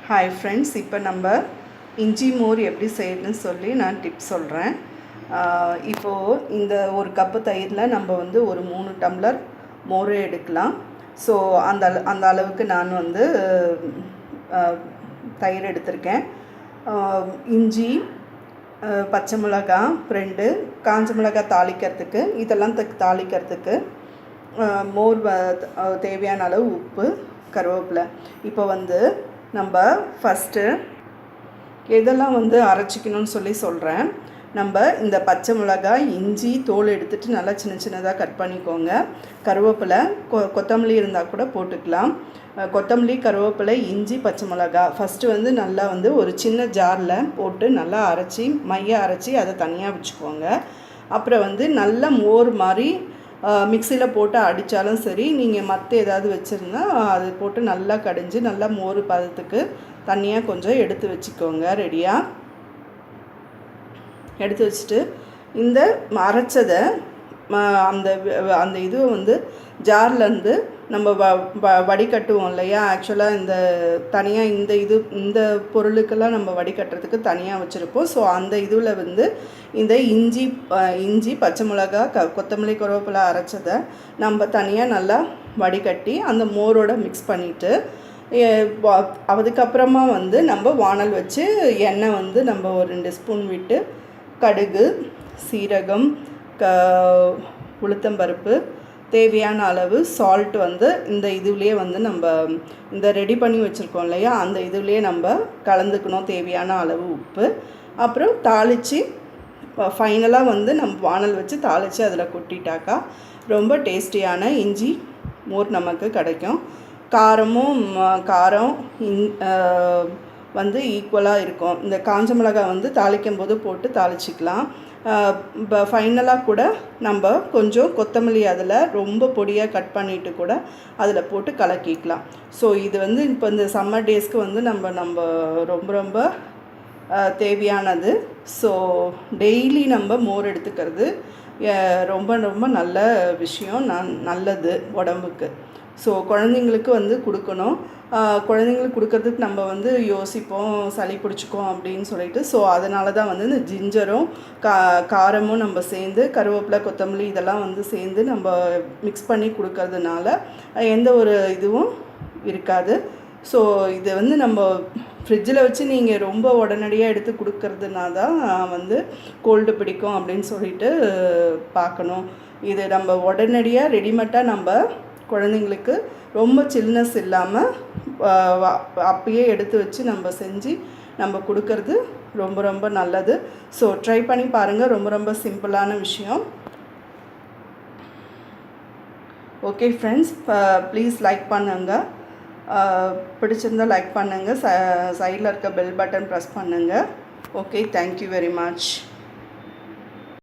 Hi friends, இப்போ நம்ம இஞ்சி மோர் எப்படி செய்யணும்னு சொல்லி நான் டிப்ஸ் சொல்கிறேன். இப்போது இந்த ஒரு கப்பு தயிரில் நம்ம வந்து ஒரு 3 டம்ளர் மோர் எடுக்கலாம். ஸோ அந்த அளவுக்கு நான் வந்து தயிர் எடுத்திருக்கேன். இஞ்சி, பச்சை மிளகாய் 2, காஞ்ச மிளகாய் தாளிக்கிறதுக்கு, இதெல்லாம் தாளிக்கிறதுக்கு, மோர், தேவையான அளவு உப்பு, கருவேப்பிலை. இப்போ வந்து நம்ம ஃபஸ்ட்டு எதெல்லாம் வந்து அரைச்சிக்கணும்னு சொல்லி சொல்கிறேன். நம்ம இந்த பச்சை மிளகாய், இஞ்சி தோல் எடுத்துகிட்டு நல்லா சின்ன சின்னதாக கட் பண்ணிக்கோங்க. கருவேப்பிலை, கொத்தமல்லி இருந்தால் கூட போட்டுக்கலாம். கொத்தமல்லி, கருவேப்பிலை, இஞ்சி, பச்சை மிளகாய் ஃபஸ்ட்டு வந்து நல்லா வந்து ஒரு சின்ன ஜாரில் போட்டு நல்லா அரைச்சி அரைச்சி அதை தனியாக வச்சுக்கோங்க. அப்புறம் வந்து நல்ல மோர் மாதிரி மிக்சியில் போட்டு அடித்தாலும் சரி, நீங்கள் மற்ற ஏதாவது வச்சுருந்தா அது போட்டு நல்லா கடைஞ்சி நல்லா மோர் பதத்துக்கு தண்ணியாக கொஞ்சம் எடுத்து வச்சுக்கோங்க. ரெடியாக எடுத்து வச்சுட்டு இந்த அரைச்சதை அந்த இதுவை வந்து ஜார்லேருந்து நம்ம வடிகட்டுவோம் இல்லையா. ஆக்சுவலாக இந்த தனியாக இந்த பொருளுக்கெல்லாம் நம்ம வடிகட்டுறதுக்கு தனியாக வச்சுருப்போம். ஸோ அந்த இதில் வந்து இந்த இஞ்சி, பச்சை மிளகா, கொத்தமல்லி, கருவேப்பிலை அரைச்சதை நம்ம தனியாக நல்லா வடிகட்டி அந்த மோரோட மிக்ஸ் பண்ணிவிட்டு, அதுக்கப்புறமா வந்து நம்ம வானல் வச்சு எண்ணெய் வந்து நம்ம ஒரு 2 ஸ்பூன் விட்டு கடுகு, சீரகம், உளுத்தம்பருப்பு, தேவையான அளவு சால்ட் வந்து இந்த இதுலேயே வந்து நம்ம இந்த ரெடி பண்ணி வச்சுருக்கோம் இல்லையா, அந்த இதுலேயே நம்ம கலந்துக்கணும். தேவையான அளவு உப்பு. அப்புறம் தாளித்து ஃபைனலாக வந்து நம்ம வானல் வச்சு தாளித்து அதில் கொட்டிட்டாக்கா ரொம்ப டேஸ்டியான இஞ்சி மோர் நமக்கு கிடைக்கும். காரம் வந்து ஈக்குவலாக இருக்கும். இந்த காஞ்ச மிளகாய் வந்து தாளிக்கும் போது போட்டு தாளிச்சிக்கலாம். ஃபைனலாக கூட நம்ம கொஞ்சம் கொத்தமல்லி அதில் ரொம்ப பொடியாக கட் பண்ணிவிட்டு கூட அதில் போட்டு கலக்கிக்கலாம். ஸோ இது வந்து இப்போ இந்த சம்மர் டேஸ்க்கு வந்து நம்ம ரொம்ப தேவையானது. ஸோ டெய்லி நம்ம மோர் எடுத்துக்கிறது ரொம்ப நல்ல விஷயம், நல்லது உடம்புக்கு. ஸோ குழந்தைங்களுக்கு வந்து கொடுக்கணும். குழந்தைங்களுக்கு கொடுக்கறதுக்கு நம்ம வந்து யோசிப்போம், சளி பிடிச்சிக்கும் அப்படின்னு சொல்லிட்டு. ஸோ அதனால தான் வந்து இந்த ஜிஞ்சரும் காரமும் நம்ம சேர்ந்து, கருவேப்பிலை, கொத்தமல்லி இதெல்லாம் வந்து சேர்ந்து நம்ம மிக்ஸ் பண்ணி கொடுக்கறதுனால எந்த ஒரு இதுவும் இருக்காது. ஸோ இது வந்து நம்ம ஃப்ரிட்ஜில் வச்சு நீங்கள் ரொம்ப உடனடியாக எடுத்து கொடுக்கறதுனால தான் வந்து கோல்டு பிடிக்கும் அப்படின்னு சொல்லிட்டு பார்க்கணும். இது நம்ம உடனடியாக ரெடிமேட்டாக நம்ம குழந்தைங்களுக்கு ரொம்ப சில்னஸ் இல்லாமல் அப்பயே எடுத்து வச்சு நம்ம செஞ்சு நம்ம கொடுக்கறது ரொம்ப நல்லது. ஸோ ட்ரை பண்ணி பாருங்கள். ரொம்ப சிம்பிளான விஷயம். ஓகே ஃப்ரெண்ட்ஸ், ப்ளீஸ் லைக் பண்ணுங்கள். பிடிச்சிருந்தால் லைக் பண்ணுங்கள். சைடில் இருக்க பெல் பட்டன் ப்ரெஸ் பண்ணுங்கள். Okay, thank you very much.